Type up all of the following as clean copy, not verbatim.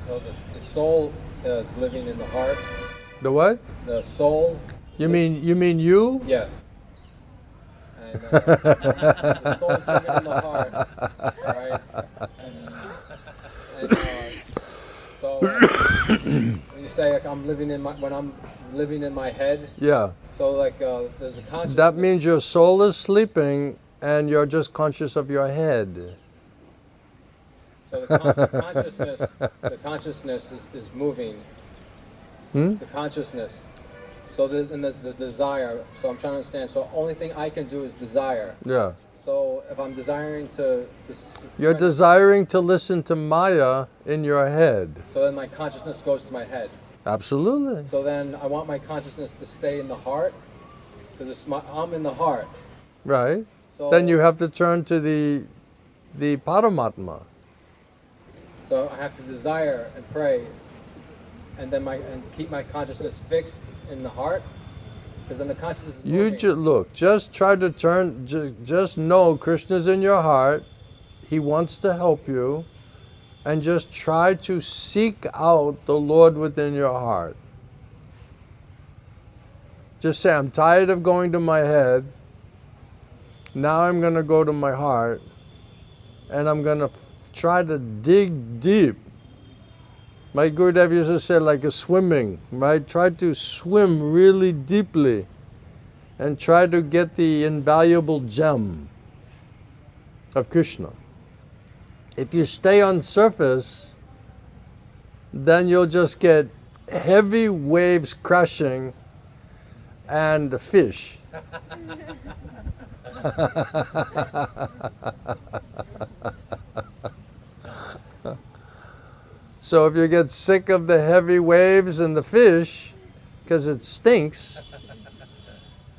So the soul is living in the heart. The what? The soul. You mean you? Yeah. And the soul's living in the heart, right? And so when you say like when I'm living in my head. Yeah. So like there's a consciousness. That means your soul is sleeping and you're just conscious of your head. So the consciousness is moving. The consciousness. So and there's the desire. So I'm trying to understand. So only thing I can do is desire. Yeah. So if I'm desiring to you're desiring to listen to Maya in your head. So then my consciousness goes to my head. Absolutely. So then I want my consciousness to stay in the heart, because I'm in the heart. Right. So then you have to turn to the Paramatma. So I have to desire and pray, and then keep my consciousness fixed in the heart, because then the consciousness is moving. Just try to turn. Just know Krishna's in your heart. He wants to help you. And just try to seek out the Lord within your heart. Just say, I'm tired of going to my head. Now I'm going to go to my heart. And I'm going to try to dig deep. My Gurudev used to say, like a swimming, right? Try to swim really deeply. And try to get the invaluable gem of Krishna. If you stay on surface, then you'll just get heavy waves crashing and fish. So if you get sick of the heavy waves and the fish, because it stinks,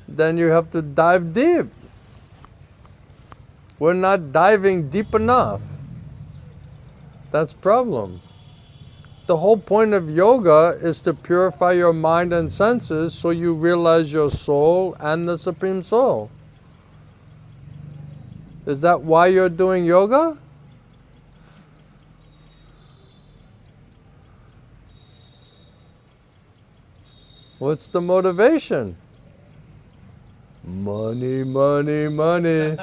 then you have to dive deep. We're not diving deep enough. That's the problem. The whole point of yoga is to purify your mind and senses so you realize your soul and the Supreme Soul. Is that why you're doing yoga? What's the motivation? Money, money, money.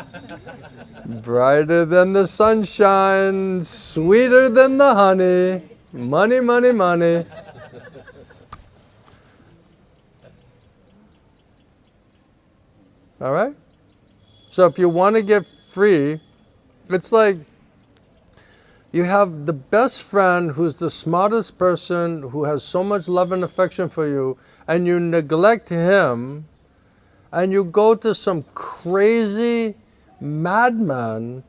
Brighter than the sunshine, sweeter than the honey. Money, money, money. All right? So if you want to get free, it's like you have the best friend who's the smartest person, who has so much love and affection for you, and you neglect him, and you go to some crazy madman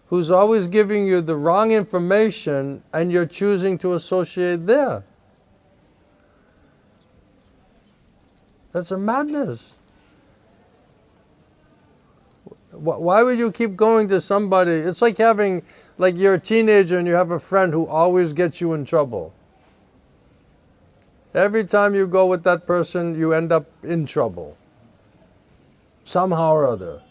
who's always giving you the wrong information, and you're choosing to associate there. That's a madness. Why would you keep going to somebody? It's like you're a teenager and you have a friend who always gets you in trouble. Every time you go with that person, you end up in trouble. Somehow or other.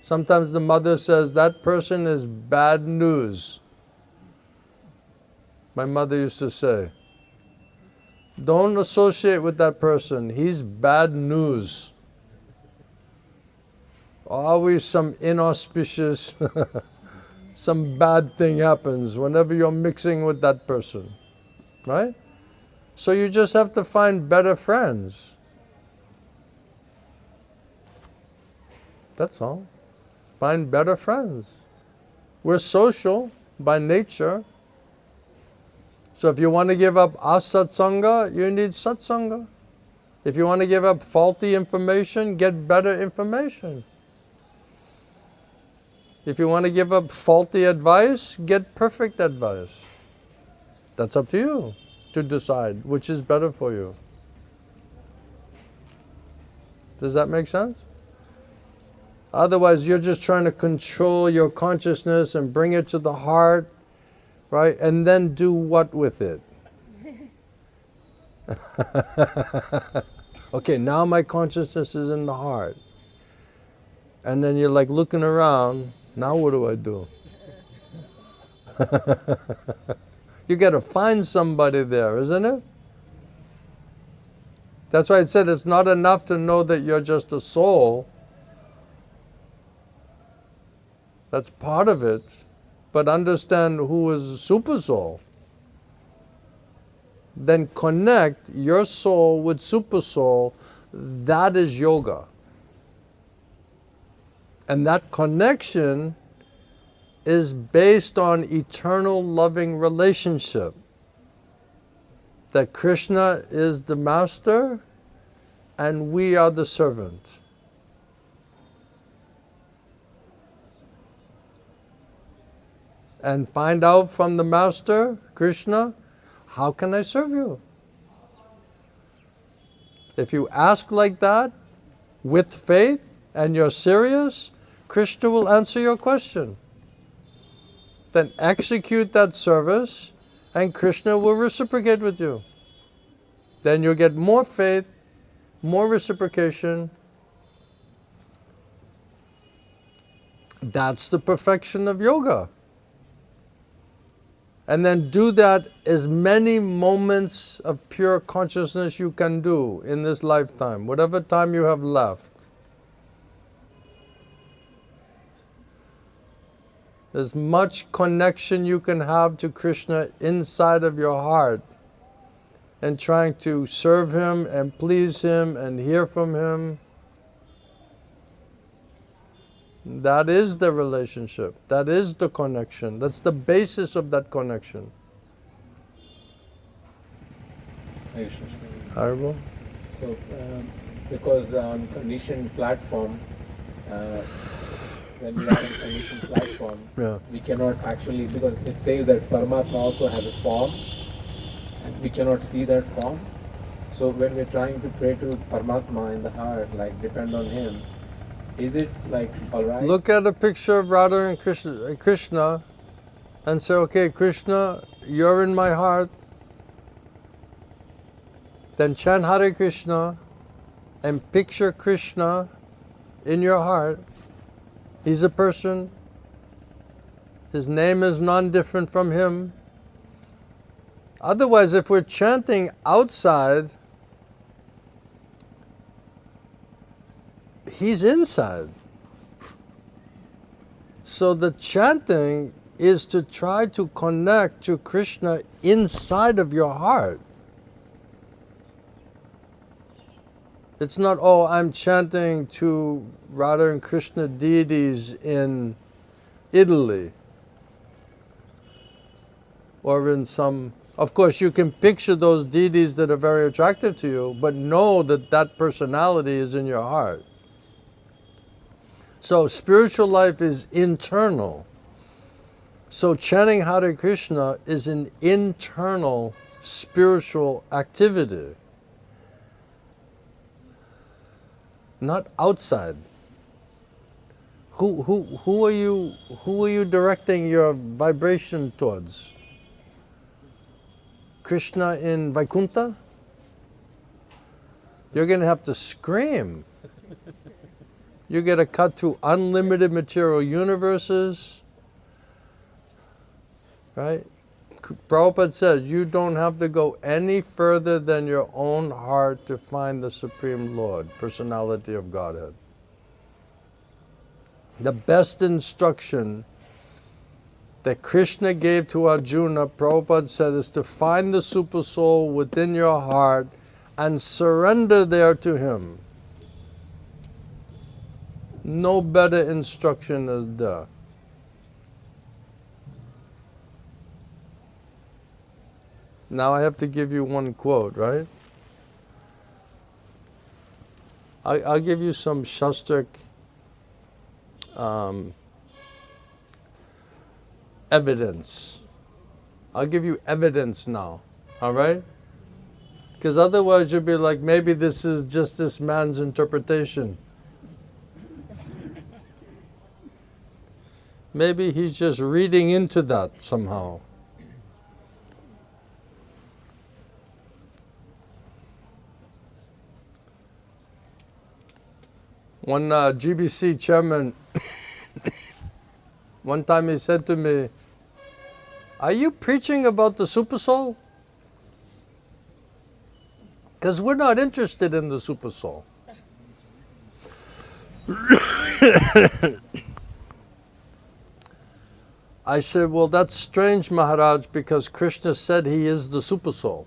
Sometimes the mother says, that person is bad news. My mother used to say, don't associate with that person. He's bad news. Always some inauspicious, some bad thing happens whenever you're mixing with that person. Right? So you just have to find better friends. That's all. Find better friends. We're social by nature. So if you want to give up asatsanga, you need satsanga. If you want to give up faulty information, get better information. If you want to give up faulty advice, get perfect advice. That's up to you to decide which is better for you. Does that make sense? Otherwise, you're just trying to control your consciousness and bring it to the heart, right? And then do what with it? Okay, now my consciousness is in the heart. And then you're like looking around, now what do I do? You got to find somebody there, isn't it? That's why I said it's not enough to know that you're just a soul. That's part of it. But understand who is a super soul. Then connect your soul with super soul. That is yoga. And that connection is based on eternal loving relationship. That Krishna is the master and we are the servant. And find out from the master, Krishna, how can I serve you? If you ask like that, with faith, and you're serious, Krishna will answer your question. Then execute that service, and Krishna will reciprocate with you. Then you'll get more faith, more reciprocation. That's the perfection of yoga. And then do that as many moments of pure consciousness you can do in this lifetime, whatever time you have left. As much connection you can have to Krishna inside of your heart and trying to serve Him and please Him and hear from Him. That is the relationship. That is the connection. That's the basis of that connection. Horrible. So, because on conditioned platform, when we are on conditioned platform, Yeah. we cannot actually, because it says that Paramatma also has a form, and we cannot see that form. So when we're trying to pray to Paramatma in the heart, like depend on Him, is it like alright? Look at a picture of Radha and Krishna and say, okay, Krishna, you're in my heart. Then chant Hare Krishna and picture Krishna in your heart. He's a person. His name is non-different from him. Otherwise, if we're chanting outside, he's inside. So the chanting is to try to connect to Krishna inside of your heart. It's not, oh, I'm chanting to Radha and Krishna deities in Italy or in some... Of course, you can picture those deities that are very attractive to you, but know that that personality is in your heart. So spiritual life is internal. So chanting Hare Krishna is an internal spiritual activity, not outside. Who are you directing your vibration towards? Krishna in Vaikuntha? You're going to have to scream. You get a cut to unlimited material universes, right? Prabhupada says you don't have to go any further than your own heart to find the Supreme Lord, personality of Godhead. The best instruction that Krishna gave to Arjuna, Prabhupada said, is to find the Super Soul within your heart and surrender there to Him. No better instruction is there. Now I have to give you one quote, right? I'll give you some Shastric evidence. I'll give you evidence now, all right? Because otherwise you'll be like, maybe this is just this man's interpretation. Maybe he's just reading into that somehow. One GBC chairman, one time he said to me, Are you preaching about the supersoul? Because we're not interested in the supersoul. I said, well, that's strange, Maharaj, because Krishna said he is the supersoul.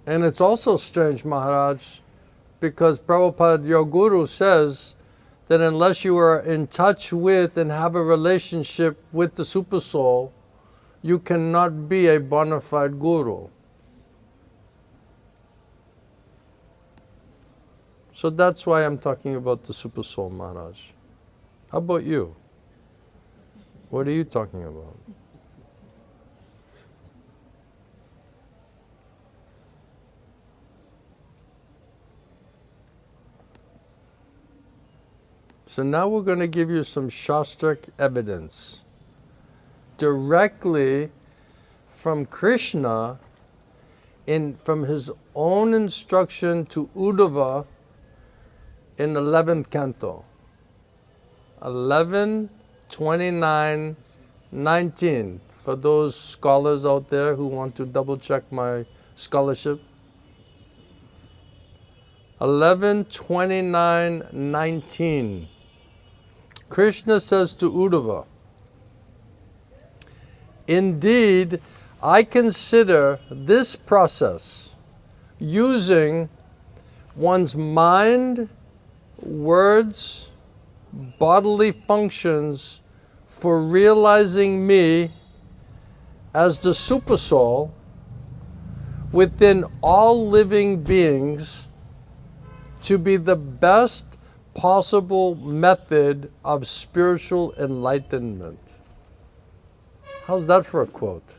And it's also strange, Maharaj, because Prabhupada, your guru, says that unless you are in touch with and have a relationship with the supersoul, you cannot be a bona fide guru. So that's why I'm talking about the supersoul, Maharaj. How about you? What are you talking about? So now we're going to give you some Shastric evidence directly from Krishna from his own instruction to Uddhava in 11th canto. 11, 29, 19. For those scholars out there who want to double check my scholarship. 11, 29, 19. Krishna says to Uddhava, indeed, I consider this process using one's mind, words, bodily functions for realizing me as the supersoul within all living beings to be the best possible method of spiritual enlightenment. How's that for a quote?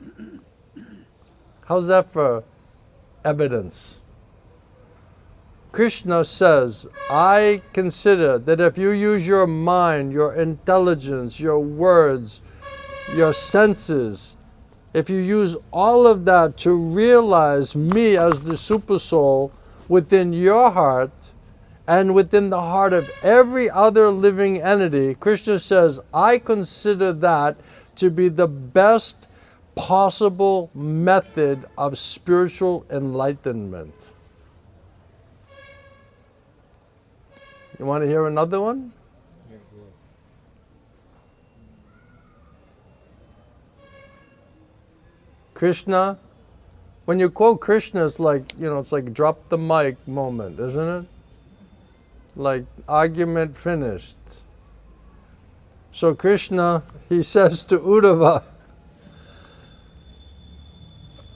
How's that for evidence? Krishna says, I consider that if you use your mind, your intelligence, your words, your senses, if you use all of that to realize me as the supersoul within your heart and within the heart of every other living entity, Krishna says, I consider that to be the best possible method of spiritual enlightenment. You want to hear another one? Krishna, when you quote Krishna, it's like, it's like drop the mic moment, isn't it? Like argument finished. So Krishna, he says to Uddhava,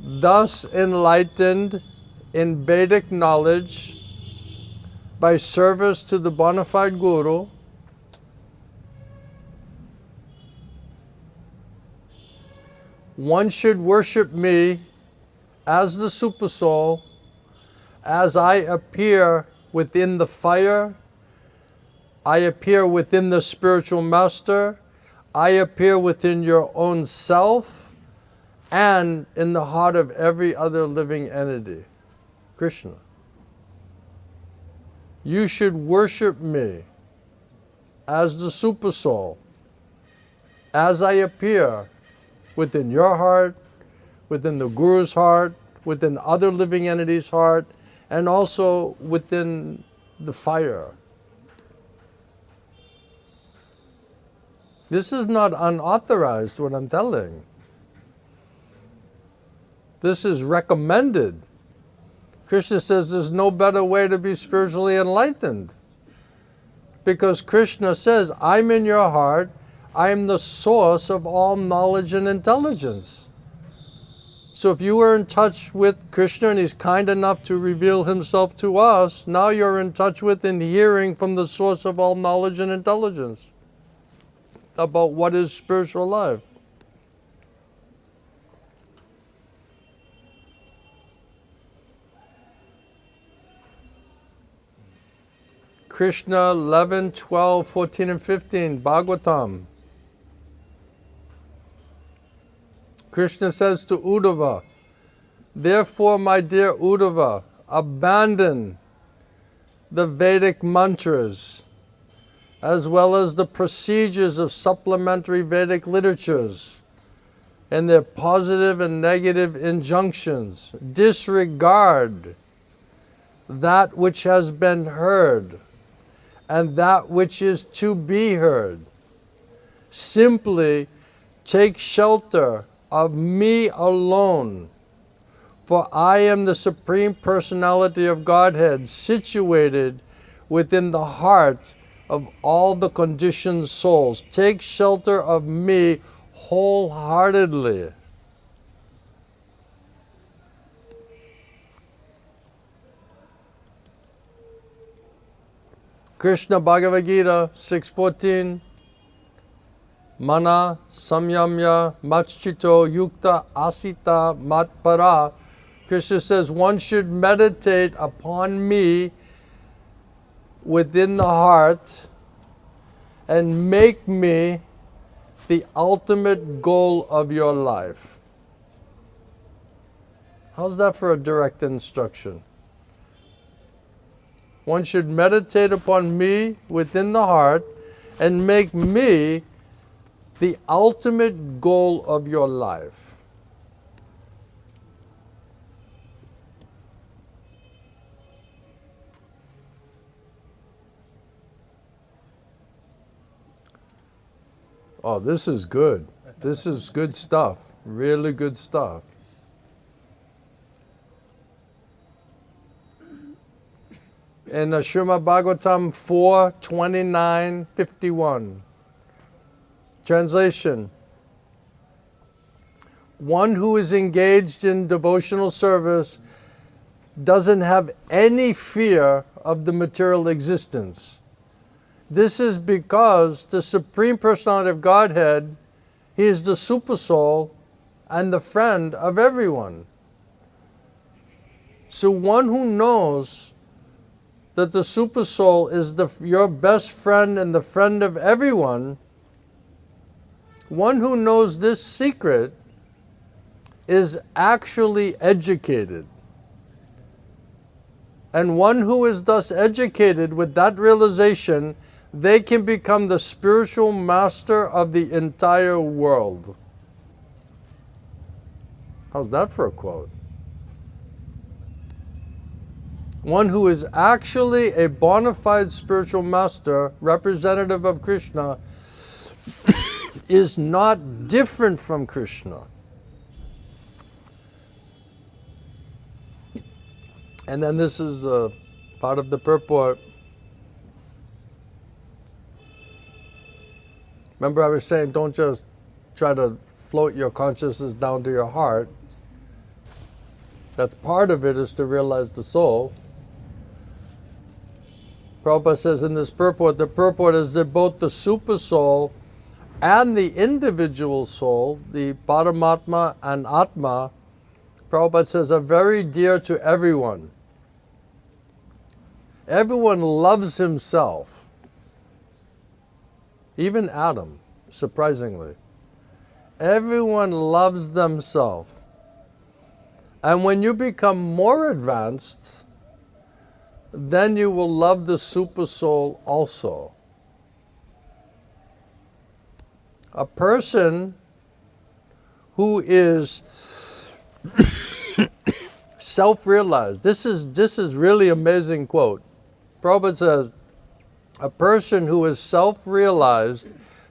thus enlightened in Vedic knowledge by service to the bona fide guru, one should worship me as the supersoul, as I appear within the fire, I appear within the spiritual master, I appear within your own self, and in the heart of every other living entity. Krishna. You should worship me as the supersoul, as I appear within your heart, within the Guru's heart, within other living entities' heart, and also within the fire. This is not unauthorized, what I'm telling. This is recommended. Krishna says there's no better way to be spiritually enlightened. Because Krishna says, I'm in your heart, I'm the source of all knowledge and intelligence. So if you were in touch with Krishna and he's kind enough to reveal himself to us, now you're in touch with and hearing from the source of all knowledge and intelligence about what is spiritual life. Krishna 11, 12, 14 and 15, Bhagavatam. Krishna says to Uddhava, therefore, my dear Uddhava, abandon the Vedic mantras as well as the procedures of supplementary Vedic literatures and their positive and negative injunctions. Disregard that which has been heard and that which is to be heard. Simply take shelter of me alone, for I am the Supreme Personality of Godhead, situated within the heart of all the conditioned souls. Take shelter of me wholeheartedly. Krishna Bhagavad Gita 6:14. Mana samyamya machchito yukta asita matpara. Krishna says one should meditate upon me within the heart and make me the ultimate goal of your life. How's that for a direct instruction? One should meditate upon me within the heart and make me the ultimate goal of your life. Oh, this is good. This is good stuff. Really good stuff. In Srimad Bhagavatam 4:29-51. Translation. One who is engaged in devotional service doesn't have any fear of the material existence. This is because the Supreme Personality of Godhead, He is the Supersoul and the friend of everyone. So one who knows that the Supersoul is your best friend and the friend of everyone, one who knows this secret is actually educated. And one who is thus educated with that realization, they can become the spiritual master of the entire world. How's that for a quote? One who is actually a bona fide spiritual master, representative of Krishna, is not different from Krishna. And then this is part of the purport. Remember I was saying, don't just try to float your consciousness down to your heart. That's part of it, is to realize the soul. Prabhupada says in this purport, the purport is that both the super soul and the individual soul, the Paramatma and Atma, Prabhupada says, are very dear to everyone. Everyone loves himself. Even Adam, surprisingly. Everyone loves themselves. And when you become more advanced, then you will love the super soul also. A person who is self-realized, this is really amazing quote. Prabhupada says, a person who is self-realized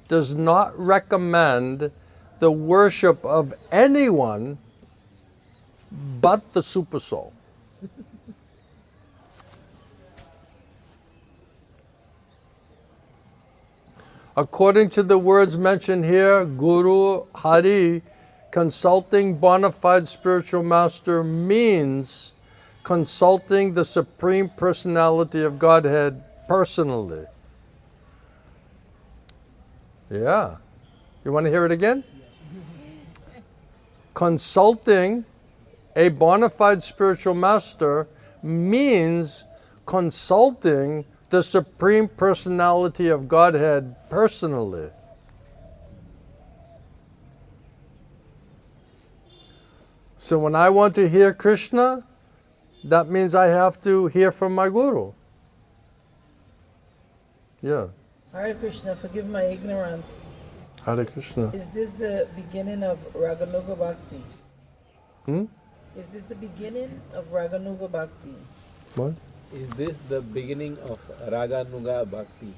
does not recommend the worship of anyone but the super soul. According to the words mentioned here, Guru Hari, consulting bona fide spiritual master means consulting the Supreme Personality of Godhead personally. Yeah. You want to hear it again? Consulting a bona fide spiritual master means consulting the Supreme Personality of Godhead personally. So when I want to hear Krishna, that means I have to hear from my Guru. Yeah. Hare Krishna, forgive my ignorance. Hare Krishna. Is this the beginning of Raganuga Bhakti? Hmm? Is this the beginning of Raganuga Bhakti? What? Is this the beginning of Raganuga Bhakti?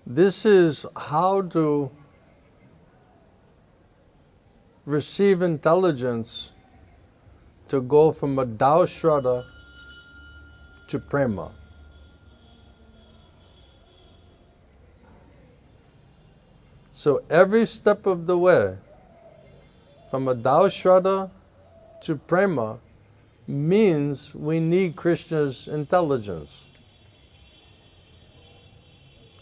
This is how to receive intelligence to go from a Dao Shraddha to Prema. So every step of the way, from a Dao Shraddha to Prema, means we need Krishna's intelligence.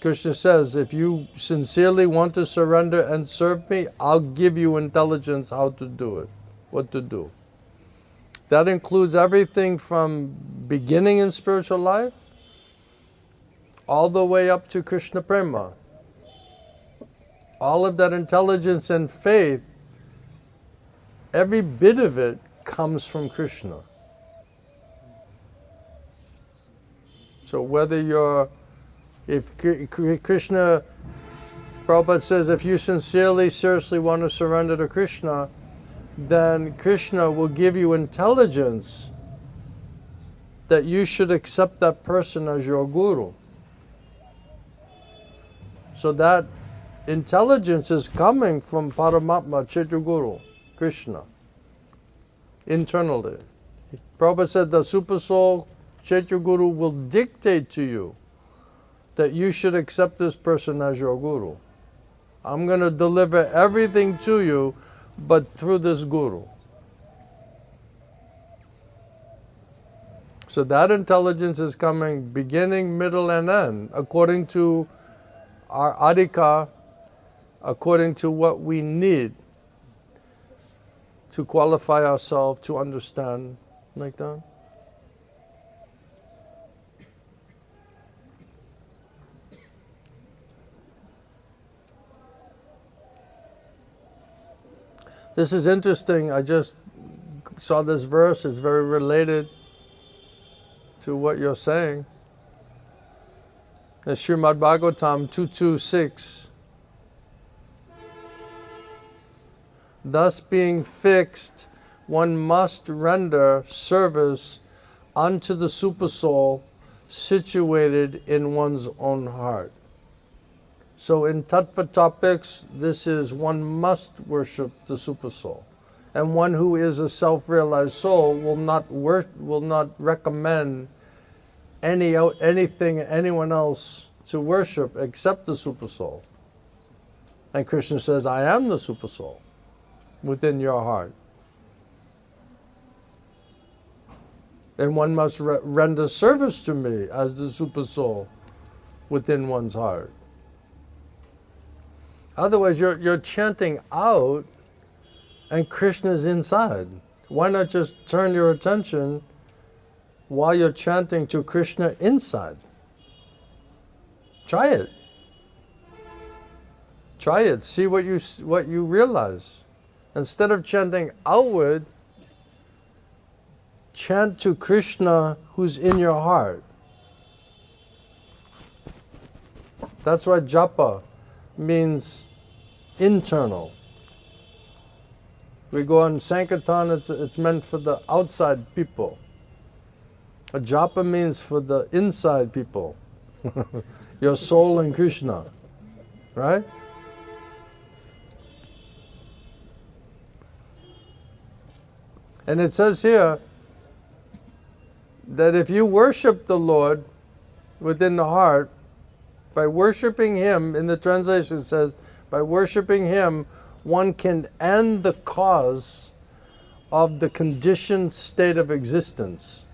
Krishna says, if you sincerely want to surrender and serve me, I'll give you intelligence how to do it, what to do. That includes everything from beginning in spiritual life all the way up to Krishna Prema. All of that intelligence and faith, every bit of it comes from Krishna. So whether you're, if Krishna, Prabhupada says, if you sincerely, seriously want to surrender to Krishna, then Krishna will give you intelligence that you should accept that person as your guru. So that intelligence is coming from Paramatma, Chaitya Krishna, internally. Prabhupada said the Super Soul, Chaitya Guru, will dictate to you that you should accept this person as your guru. I'm going to deliver everything to you, but through this guru. So that intelligence is coming beginning, middle, and end, according to our adhika, according to what we need to qualify ourselves to understand, like that. This is interesting. I just saw this verse. It's very related to what you're saying. The Srimad Bhagavatam 226. Thus being fixed, one must render service unto the Super Soul situated in one's own heart. So in Tattva topics, this is one must worship the Super Soul. And one who is a self-realized soul will not recommend anyone else to worship except the Super Soul. And Krishna says, I am the Super Soul within your heart. And one must render service to me as the Super Soul within one's heart. Otherwise, you're chanting out and Krishna's inside. Why not just turn your attention while you're chanting to Krishna inside? Try it. Try it. See what you realize. Instead of chanting outward, chant to Krishna who's in your heart. That's why japa means internal. We go on Sankirtan, it's meant for the outside people. A japa means for the inside people. Your soul and Krishna. Right? And it says here that if you worship the Lord within the heart, by worshiping Him, in the translation it says, by worshiping Him, one can end the cause of the conditioned state of existence.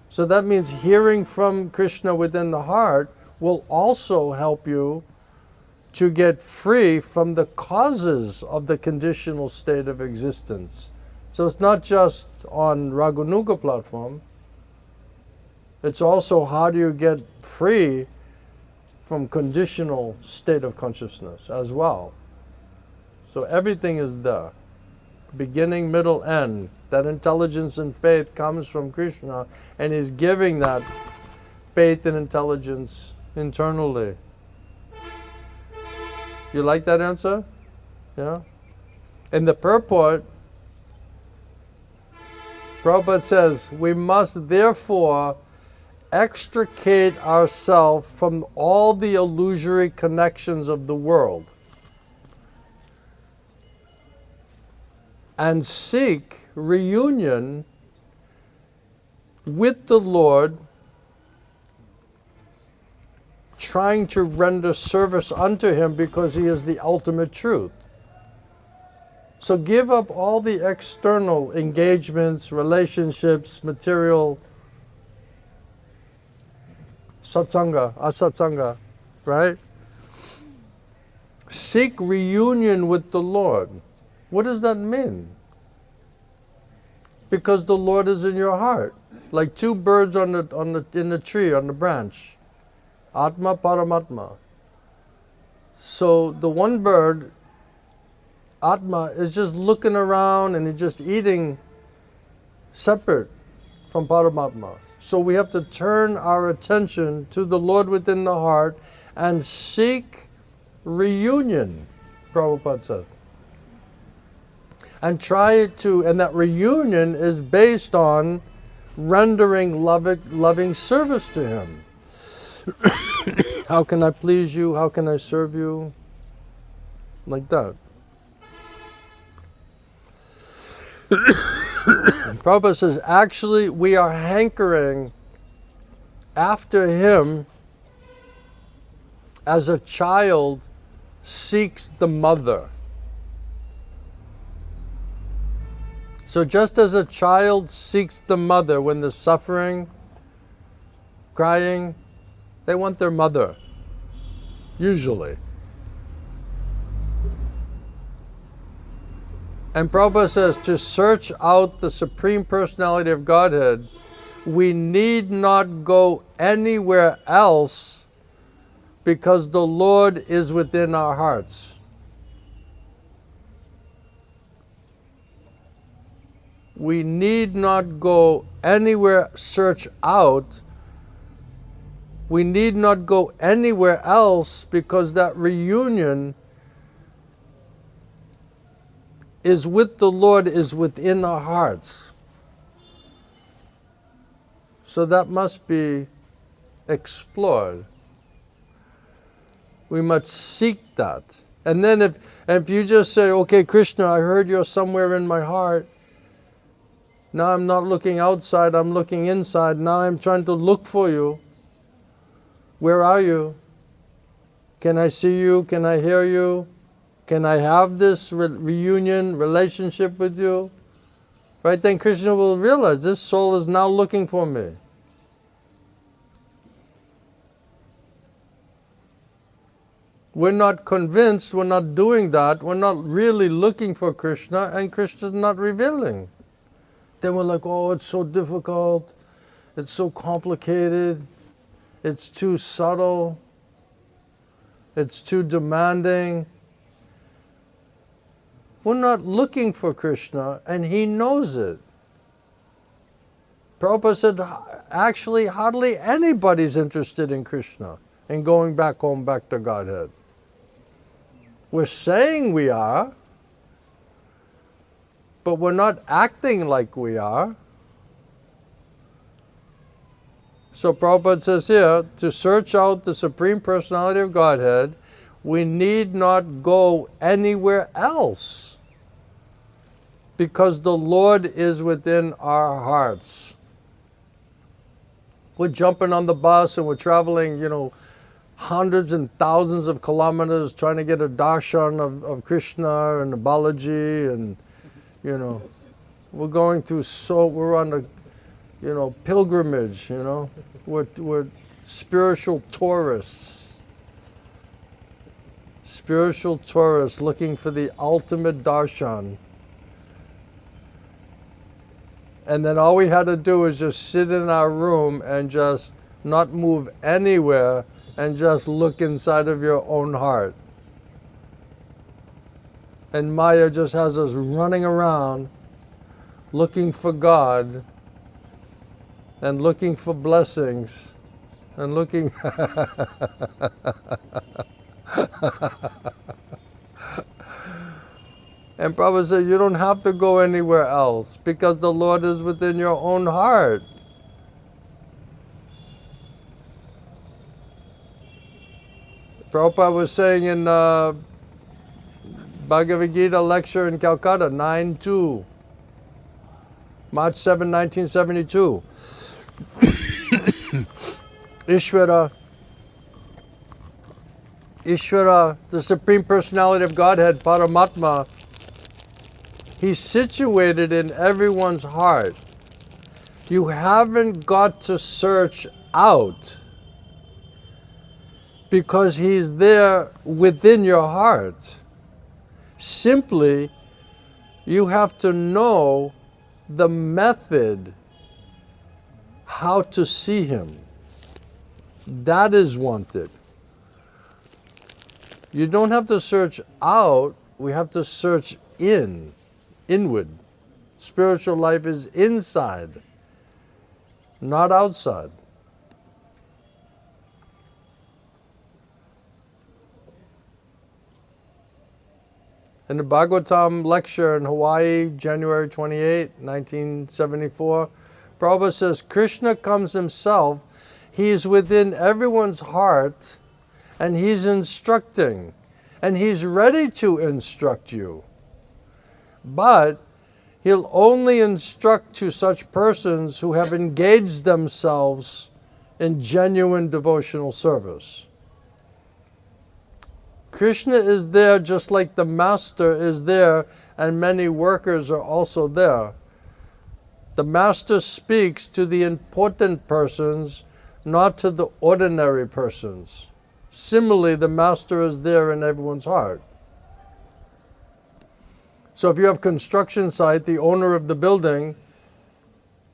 So that means hearing from Krishna within the heart will also help you to get free from the causes of the conditional state of existence. So it's not just on Raganuga platform, it's also how do you get free from conditional state of consciousness as well. So everything is there. beginning, middle, end. That intelligence and faith comes from Krishna, and he's giving that faith and intelligence internally. You like that answer? Yeah? In the purport, Prabhupada says, we must therefore extricate ourselves from all the illusory connections of the world and seek reunion with the Lord, trying to render service unto Him because He is the ultimate truth. So give up all the external engagements, relationships, material, satsanga, asatsanga, right? Seek reunion with the Lord. What does that mean? Because the Lord is in your heart, like two birds in the tree, on the branch. Atma, Paramatma. So the one bird, Atma, is just looking around and he's just eating separate from Paramatma. So we have to turn our attention to the Lord within the heart and seek reunion, Prabhupada said. And try to, and that reunion is based on rendering loving service to Him. How can I please you? How can I serve you? Like that. Prabhupada says, actually, we are hankering after Him as a child seeks the mother. So just as a child seeks the mother when they're suffering, crying, they want their mother, usually. And Prabhupada says, to search out the Supreme Personality of Godhead, we need not go anywhere else because the Lord is within our hearts. We need not go anywhere, search out. We need not go anywhere else because that reunion is with the Lord, is within our hearts. So that must be explored. We must seek that. And then if you just say, okay, Krishna, I heard you're somewhere in my heart. Now I'm not looking outside, I'm looking inside. Now I'm trying to look for you. Where are you? Can I see you? Can I hear you? Can I have this reunion, relationship with you? Right, then Krishna will realize this soul is now looking for me. We're not convinced, we're not doing that, we're not really looking for Krishna, and Krishna's not revealing. Then we're like, oh, it's so difficult, it's so complicated, it's too subtle, it's too demanding. We're not looking for Krishna, and He knows it. Prabhupada said, actually, hardly anybody's interested in Krishna and going back home, back to Godhead. We're saying we are, but we're not acting like we are. So Prabhupada says here, to search out the Supreme Personality of Godhead, we need not go anywhere else because the Lord is within our hearts. We're jumping on the bus and we're traveling, hundreds and thousands of kilometers trying to get a darshan of Krishna and Balaji, and we're going through, we're on a pilgrimage, we're spiritual tourists looking for the ultimate darshan. And then all we had to do is just sit in our room and just not move anywhere and just look inside of your own heart. And Maya just has us running around looking for God and looking for blessings and looking And Prabhupada said, you don't have to go anywhere else because the Lord is within your own heart. Prabhupada was saying in Bhagavad Gita lecture in Calcutta, 9/2, March 7, 1972. Ishvara, the Supreme Personality of Godhead, Paramatma, He's situated in everyone's heart. You haven't got to search out because He's there within your heart. Simply, you have to know the method how to see Him. That is wanted. You don't have to search out, we have to search inward. Spiritual life is inside, not outside. In the Bhagavatam lecture in Hawaii, January 28, 1974, Prabhupada says, Krishna comes Himself, He is within everyone's heart, and He's instructing, and He's ready to instruct you. But He'll only instruct to such persons who have engaged themselves in genuine devotional service. Krishna is there just like the Master is there, and many workers are also there. The Master speaks to the important persons, not to the ordinary persons. Similarly, the Master is there in everyone's heart. So if you have construction site, the owner of the building,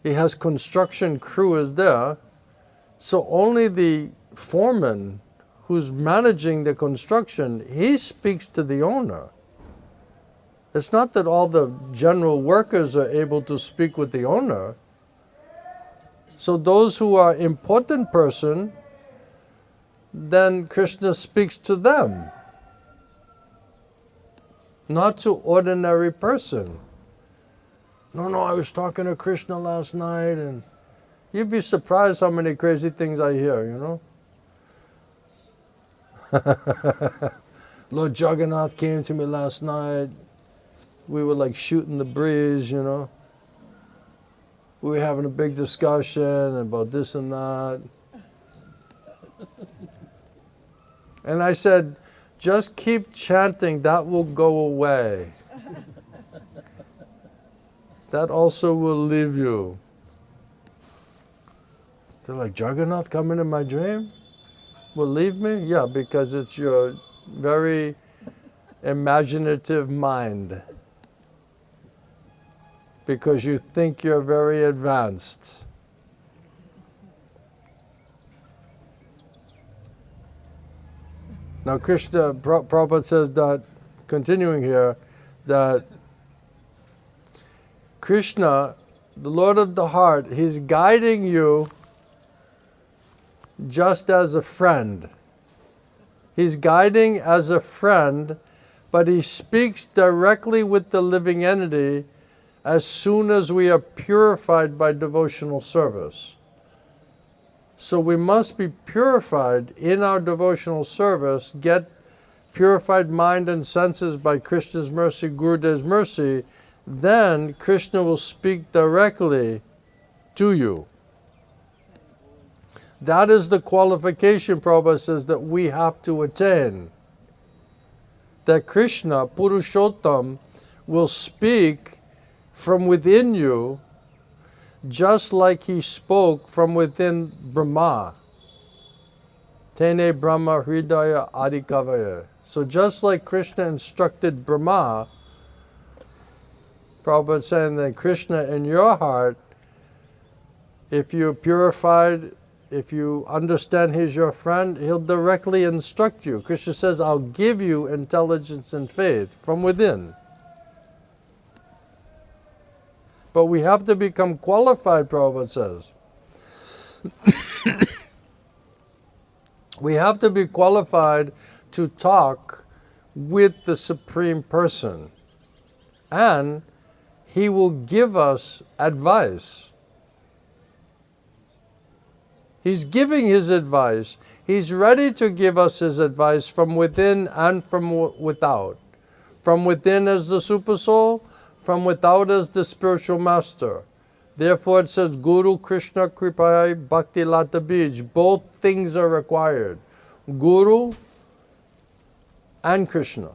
he has construction crew is there. So only the foreman who's managing the construction, he speaks to the owner. It's not that all the general workers are able to speak with the owner. So those who are important person, then Krishna speaks to them, not to ordinary person. No, I was talking to Krishna last night, and you'd be surprised how many crazy things I hear, you know. Lord Jagannath came to me last night. We were like shooting the breeze, you know. We were having a big discussion about this and that. And I said, just keep chanting, that will go away. That also will leave you. They're like, Jagannath coming in my dream will leave me? Yeah, because it's your very imaginative mind. Because you think you're very advanced. Now Krishna, Prabhupada says that, continuing here, that Krishna, the Lord of the heart, He's guiding you just as a friend. He's guiding as a friend, but He speaks directly with the living entity as soon as we are purified by devotional service. So we must be purified in our devotional service, get purified mind and senses by Krishna's mercy, Gurudev's mercy, then Krishna will speak directly to you. That is the qualification, Prabhupada says, that we have to attain. That Krishna, Purushottam, will speak from within you just like He spoke from within Brahma. Tene Brahma Hridaya Adikavaya. So just like Krishna instructed Brahma, Prabhupada is saying that Krishna in your heart, if you're purified if you understand he's your friend, he'll directly instruct you. Krishna says, I'll give you intelligence and faith from within. But we have to become qualified, Prabhupada says. We have to be qualified to talk with the Supreme Person. And he will give us advice. He's giving his advice. He's ready to give us his advice from within and from without. From within as the super soul, from without as the spiritual master. Therefore it says, Guru Krishna Kripai Bhakti Lata Bij. Both things are required. Guru and Krishna.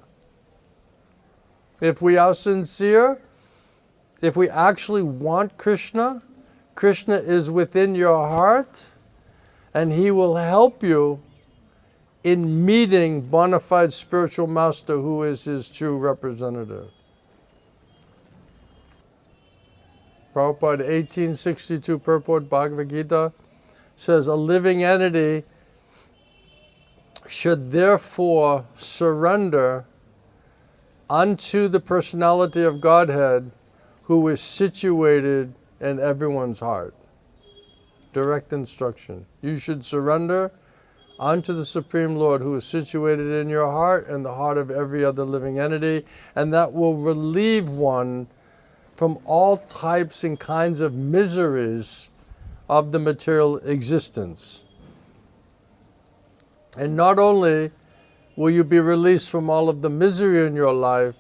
If we are sincere, if we actually want Krishna, Krishna is within your heart, and he will help you in meeting bona fide spiritual master who is his true representative. Prabhupada, 1862 purport Bhagavad Gita says, a living entity should therefore surrender unto the personality of Godhead who is situated in everyone's heart. Direct instruction. You should surrender unto the Supreme Lord who is situated in your heart and the heart of every other living entity, and that will relieve one from all types and kinds of miseries of the material existence. And not only will you be released from all of the misery in your life,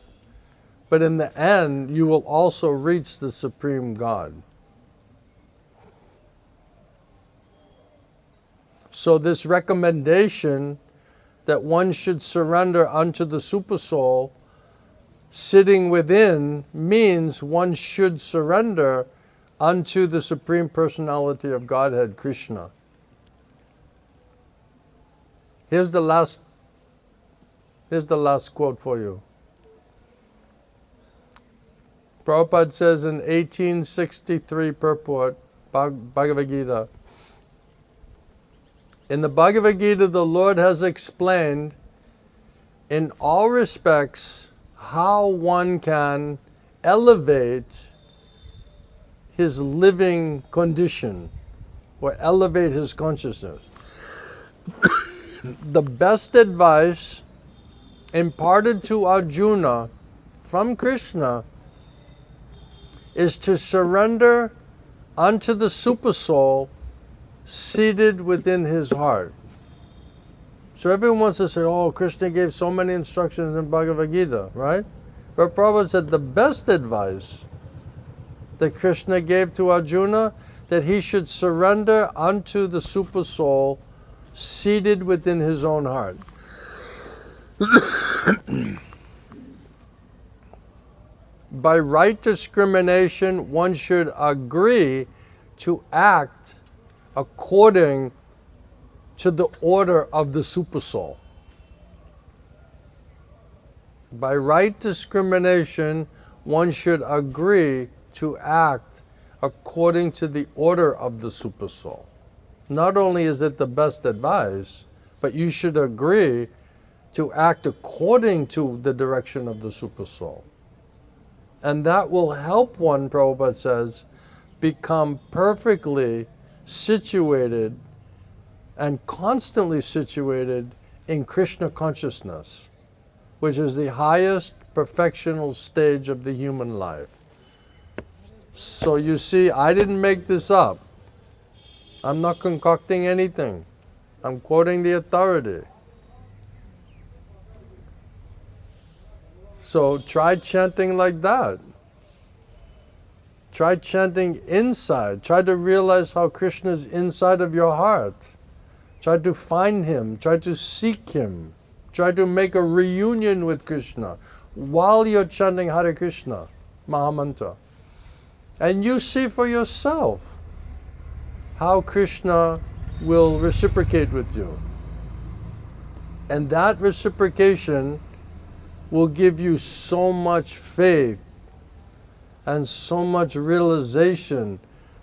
but in the end, you will also reach the Supreme God. So this recommendation that one should surrender unto the Super Soul sitting within means one should surrender unto the Supreme Personality of Godhead, Krishna. Here's the last quote for you. Prabhupada says in 1863 purport, Bhagavad Gita, in the Bhagavad Gita, the Lord has explained in all respects how one can elevate his living condition or elevate his consciousness. The best advice imparted to Arjuna from Krishna is to surrender unto the Super Soul seated within his heart. So everyone wants to say, oh, Krishna gave so many instructions in Bhagavad Gita, right? But Prabhupada said the best advice that Krishna gave to Arjuna, that he should surrender unto the Super Soul seated within his own heart. By right discrimination, one should agree to act according to the order of the Super Soul. By right discrimination, one should agree to act according to the order of the Super Soul. Not only is it the best advice, but you should agree to act according to the direction of the Super Soul. And that will help one, Prabhupada says, become perfectly situated and constantly situated in Krishna consciousness, which is the highest perfectional stage of the human life. So you see, I didn't make this up. I'm not concocting anything. I'm quoting the authority. So try chanting like that. Try chanting inside. Try to realize how Krishna is inside of your heart. Try to find him. Try to seek him. Try to make a reunion with Krishna while you're chanting Hare Krishna, Mahamantra. And you see for yourself how Krishna will reciprocate with you. And that reciprocation will give you so much faith and so much realization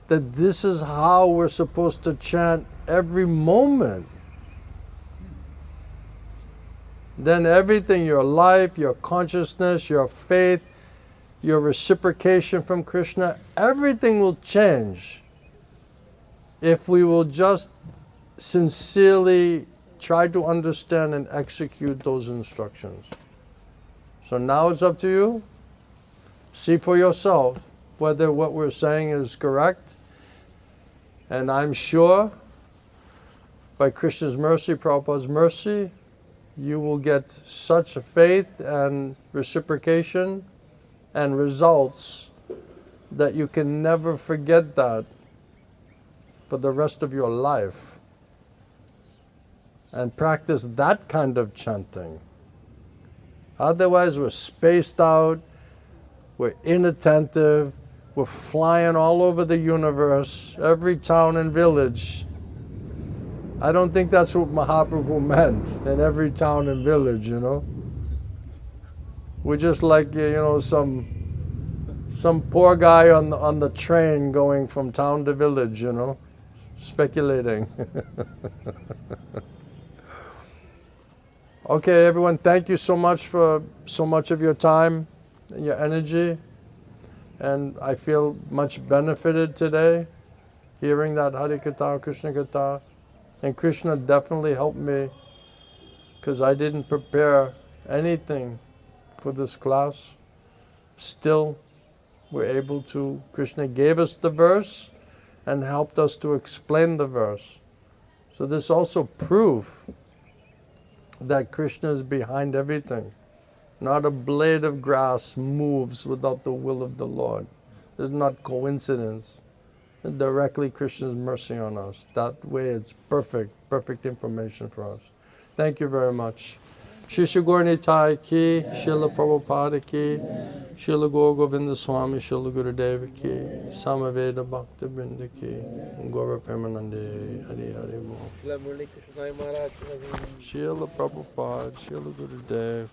that this is how we're supposed to chant every moment, then everything, your life, your consciousness, your faith, your reciprocation from Krishna, everything will change if we will just sincerely try to understand and execute those instructions. So now it's up to you. See for yourself whether what we're saying is correct. And I'm sure by Krishna's mercy, Prabhupada's mercy, you will get such a faith and reciprocation and results that you can never forget that for the rest of your life. And practice that kind of chanting. Otherwise, we're spaced out, we're inattentive, we're flying all over the universe, every town and village. I don't think that's what Mahaprabhu meant, in every town and village, you know. We're just like, you know, some poor guy on the train going from town to village, you know, speculating. Okay, everyone, thank you so much for so much of your time and your energy. And I feel much benefited today hearing that Harikatha, Krishna-katha. And Krishna definitely helped me because I didn't prepare anything for this class. Still, we're able to, Krishna gave us the verse and helped us to explain the verse. So this also proof that Krishna is behind everything. Not a blade of grass moves without the will of the Lord. It's not coincidence. Directly Krishna's mercy on us. That way it's perfect information for us. Thank you very much. Shisha Gornitai ki, Srila Prabhupada ki, Srila Gaur Govinda Swami, Srila Gurudeva ki, Samaveda Bhakta Vrinda ki, Gaura Premanande, Hari Hari Bol. Srila Murali Krishna Maharaj, Srila Prabhupada, Srila Gurudev.